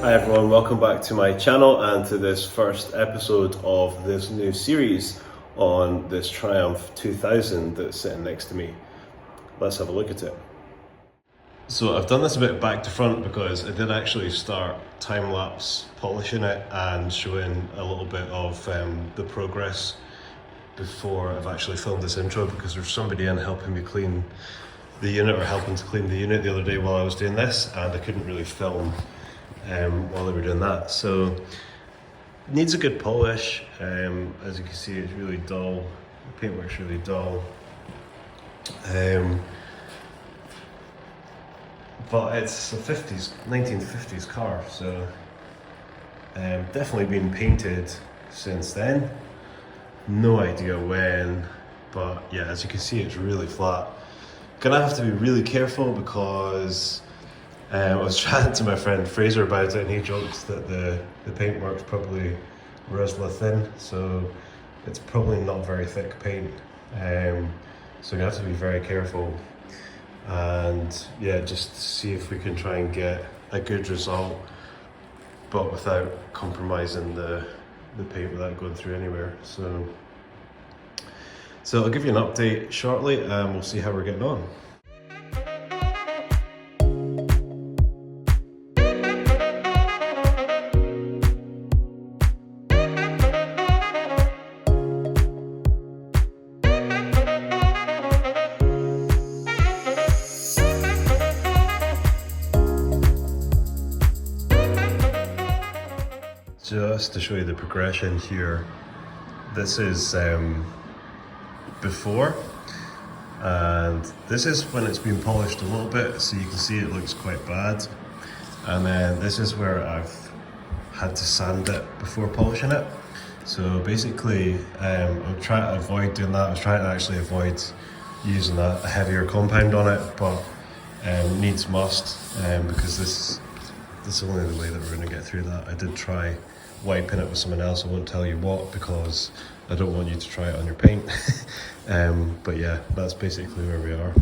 Hi everyone, welcome back to my channel and to this first episode of this new series on this Triumph 2000 that's sitting next to me. Let's have a look at it. So I've done this a bit back to front because I did actually start time-lapse polishing it and showing a little bit of the progress before I've actually filmed this intro, because there's somebody in helping me clean the unit, or helping to clean the unit the other day while I was doing this, and I couldn't really film while they were doing that. So it needs a good polish. As you can see, it's really dull. The paintwork's really dull. But it's a 1950s car, so definitely been painted since then. No idea when, but yeah, as you can see, it's really flat. Gonna have to be really careful because I was chatting to my friend Fraser about it, and he joked that the paintwork's probably Resla thin, so it's probably not very thick paint. So you have to be very careful, and yeah, just see if we can try and get a good result, but without compromising the paint, without going through anywhere. So I'll give you an update shortly, and we'll see how we're getting on. Just to show you the progression here, this is before, and this is when it's been polished a little bit, so you can see it looks quite bad. And then this is where I've had to sand it before polishing it. So basically, I'm trying to avoid doing that. I was trying to actually avoid using a heavier compound on it, but needs must, because this is only the way that we're going to get through that. I did try wiping it with someone else. I won't tell you what, because I don't want you to try it on your paint. But yeah, that's basically where we are.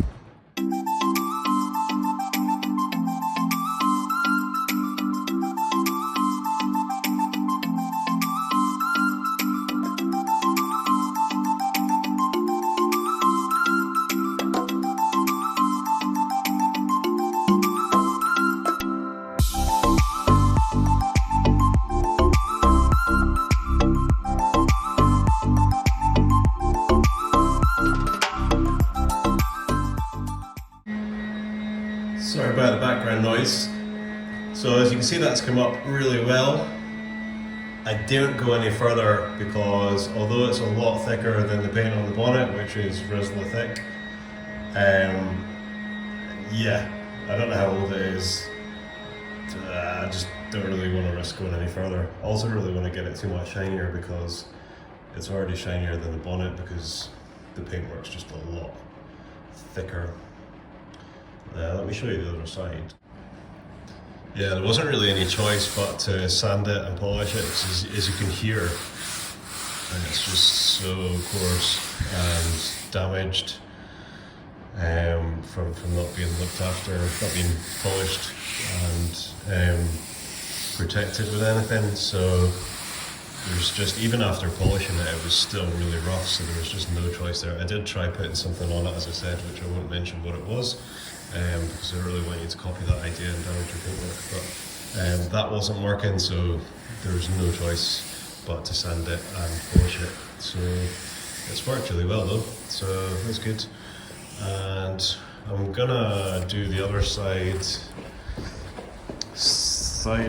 Sorry about the background noise. So as you can see, that's come up really well. I didn't go any further because although it's a lot thicker than the paint on the bonnet, which is Resla thick, yeah, I don't know how old it is. I just don't really want to risk going any further. I also really want to get it too much shinier because it's already shinier than the bonnet, because the paintwork's just a lot thicker. Let me show you the other side. Yeah, there wasn't really any choice but to sand it and polish it, as you can hear. And it's just so coarse and damaged from not being looked after, not being polished and protected with anything. So there's just, even after polishing it, it was still really rough, so there was just no choice there. I did try putting something on it, as I said, which I won't mention what it was, because I really want you to copy that idea and damage your paintwork, but that wasn't working, so there was no choice but to sand it and polish it. So it's worked really well though, so that's good. And I'm gonna do the other side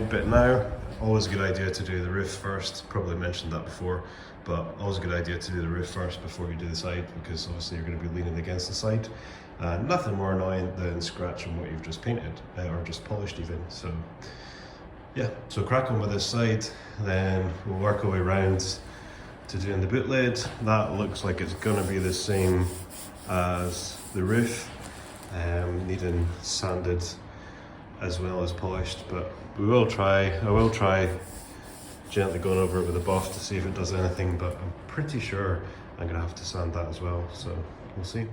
bit now. Always a good idea to do the roof first. Probably mentioned that before, but always a good idea to do the roof first before you do the side, because obviously you're going to be leaning against the side. Nothing more annoying than scratching what you've just painted, or just polished even. So yeah, so crack on with this side, then we'll work our way around to doing the boot lid. That looks like it's going to be the same as the roof, needing sanded as well as polished, but I will try gently going over it with a buff to see if it does anything, but I'm pretty sure I'm gonna have to sand that as well, so we'll see.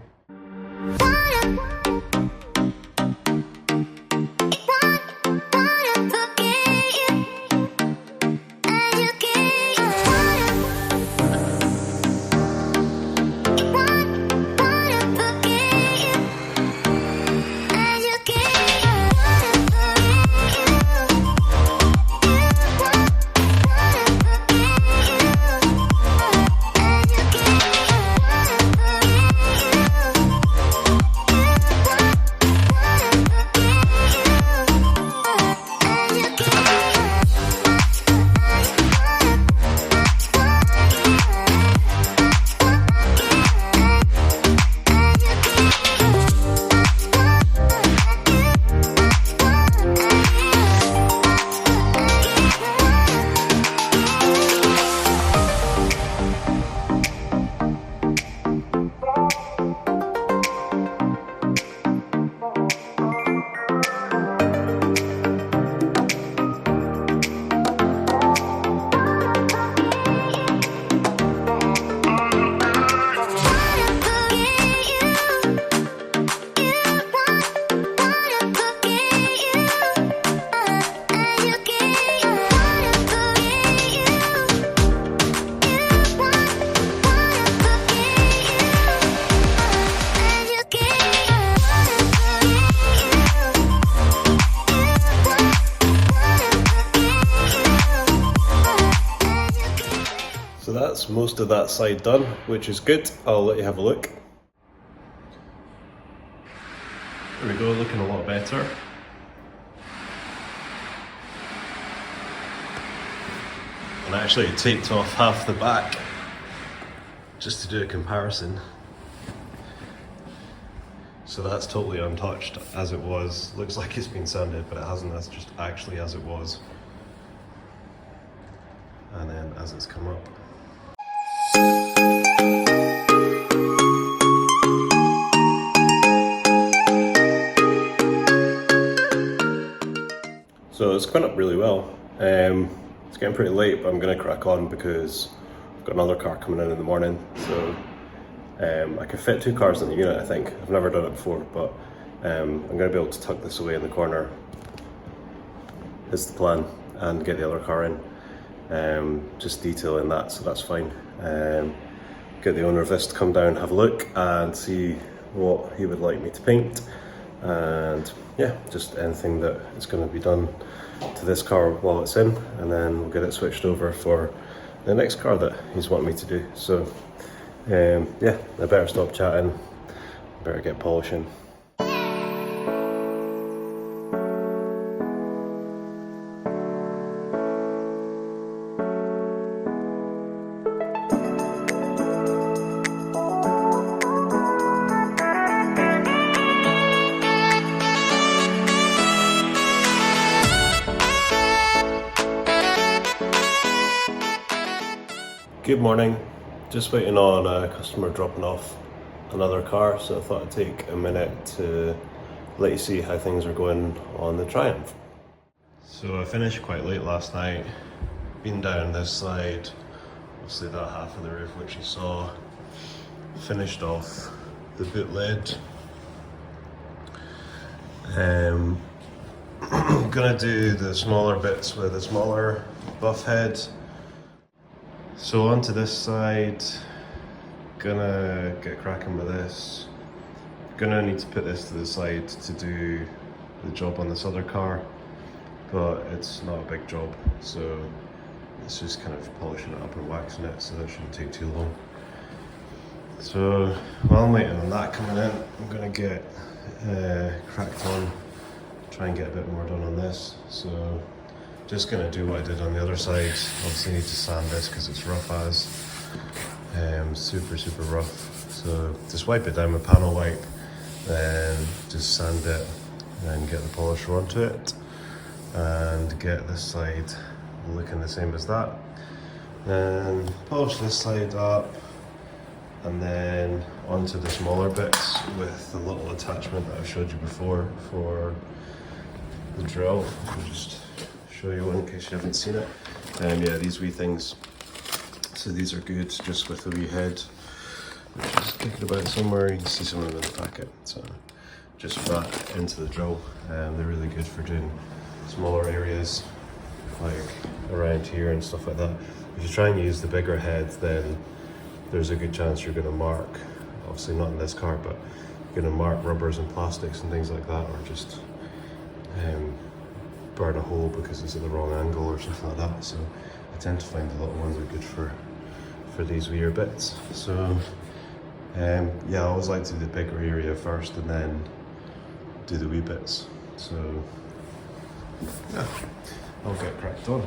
that's most of that side done, which is good. I'll let you have a look. There we go, looking a lot better. And I actually taped off half the back just to do a comparison. So that's totally untouched as it was. Looks like it's been sanded, but it hasn't. That's just actually as it was. And then as it's come up. So it's gone up really well. It's getting pretty late, but I'm gonna crack on because I've got another car coming in the morning. So I can fit 2 cars in the unit, I think. I've never done it before, but I'm gonna be able to tuck this away in the corner, is the plan, and get the other car in. Just detailing that, so that's fine. Get the owner of this to come down, have a look, and see what he would like me to paint. And yeah, just anything that is going to be done to this car while it's in, and then we'll get it switched over for the next car that he's wanting me to do. So yeah, I better stop chatting, better get polishing. Good morning, just waiting on a customer dropping off another car, so I thought I'd take a minute to let you see how things are going on the Triumph. So I finished quite late last night, been down this side, obviously that half of the roof which you saw, finished off the boot lid. I'm gonna do the smaller bits with a smaller buff head. So onto this side, gonna get cracking with this. Gonna need to put this to the side to do the job on this other car, but it's not a big job, so it's just kind of polishing it up and waxing it, so that shouldn't take too long. So while I'm waiting on that coming in, I'm gonna get cracked on, try and get a bit more done on this. So just gonna do what I did on the other side. Obviously need to sand this because it's rough as, super rough. So just wipe it down with panel wipe, then just sand it, and get the polisher onto it, and get this side looking the same as that. Then polish this side up, and then onto the smaller bits with the little attachment that I've showed you before for the drill. I'll just show you one in case you haven't seen it. Yeah, these wee things, so these are good just with the wee head, which is kicking about somewhere. You can see some of them in the packet, so just that into the drill. They're really good for doing smaller areas like around here and stuff like that. If you try and use the bigger head, then there's a good chance you're going to mark, obviously not in this car, but you're going to mark rubbers and plastics and things like that, or just burn a hole because it's at the wrong angle or something like that. So I tend to find the little ones are good for these weird bits. So yeah, I always like to do the bigger area first and then do the wee bits. So yeah, I'll get cracked on.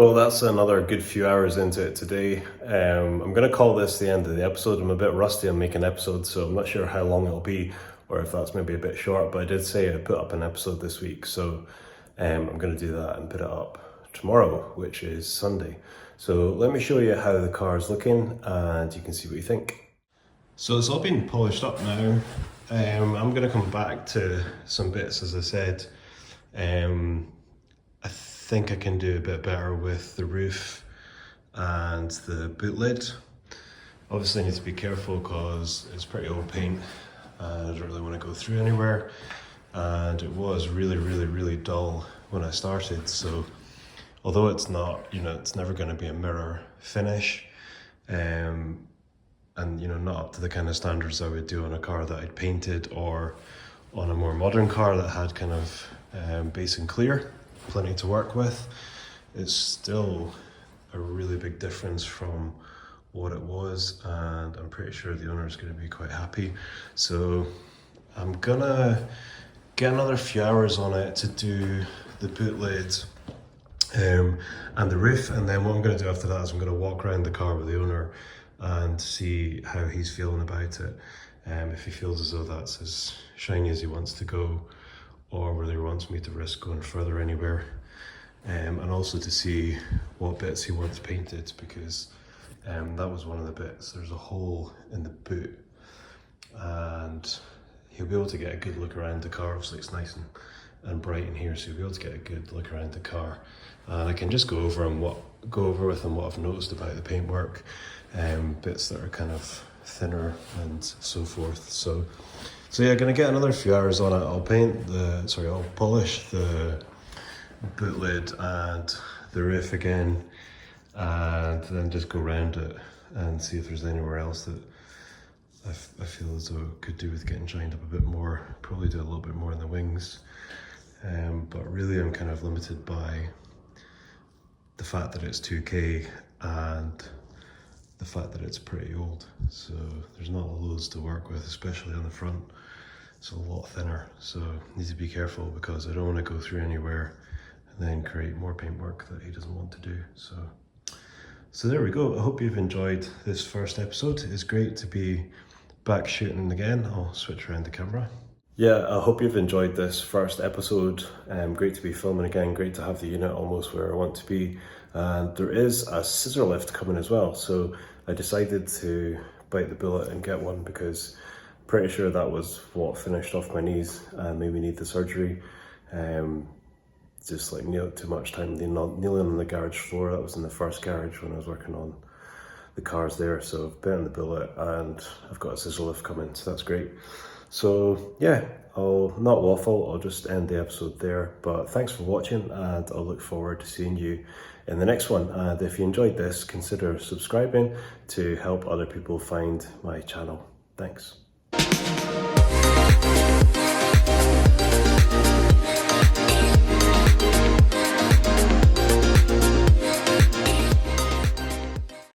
Well, that's another good few hours into it today. I'm going to call this the end of the episode. I'm a bit rusty on making episodes, so I'm not sure how long it'll be or if that's maybe a bit short, but I did say I'd put up an episode this week, so I'm going to do that and put it up tomorrow, which is Sunday. So let me show you how the car is looking and you can see what you think. So it's all been polished up now. I'm going to come back to some bits, as I said. I think I can do a bit better with the roof and the boot lid. Obviously I need to be careful because it's pretty old paint and I don't really want to go through anywhere, and it was really dull when I started, so although it's not, it's never going to be a mirror finish, and not up to the kind of standards I would do on a car that I'd painted or on a more modern car that had kind of base and clear, plenty to work with. It's still a really big difference from what it was, and I'm pretty sure the owner is going to be quite happy. So I'm gonna get another few hours on it to do the boot lid and the roof, and then what I'm going to do after that is I'm going to walk around the car with the owner and see how he's feeling about it. If he feels as though that's as shiny as he wants to go, or whether he wants me to risk going further anywhere, and also to see what bits he wants painted, because that was one of the bits. There's a hole in the boot and he'll be able to get a good look around the car. Obviously it's nice and bright in here, so he'll be able to get a good look around the car, and I can just go over with him what I've noticed about the paintwork, bits that are kind of thinner and so forth. So yeah, gonna get another few hours on it. I'll polish the boot lid and the roof again, and then just go around it and see if there's anywhere else that I feel as though it could do with getting shined up a bit more. Probably do a little bit more in the wings, but really I'm kind of limited by the fact that it's 2K and the fact that it's pretty old, so there's not loads to work with, especially on the front. It's a lot thinner, so I need to be careful because I don't want to go through anywhere and then create more paintwork that he doesn't want to do. So there we go. I hope you've enjoyed this first episode. It's great to be back shooting again. I'll switch around the camera. Yeah, I hope you've enjoyed this first episode. Great to be filming again, great to have the unit almost where I want to be. And there is a scissor lift coming as well, so I decided to bite the bullet and get one because I'm pretty sure that was what finished off my knees and made me need the surgery. Just like too much time kneeling on the garage floor. That was in the first garage when I was working on the cars there, so I've bitten the bullet and I've got a scissor lift coming, so that's great. So yeah, I'll not waffle, I'll just end the episode there, but thanks for watching and I'll look forward to seeing you in the next one. And if you enjoyed this, consider subscribing to help other people find my channel. Thanks.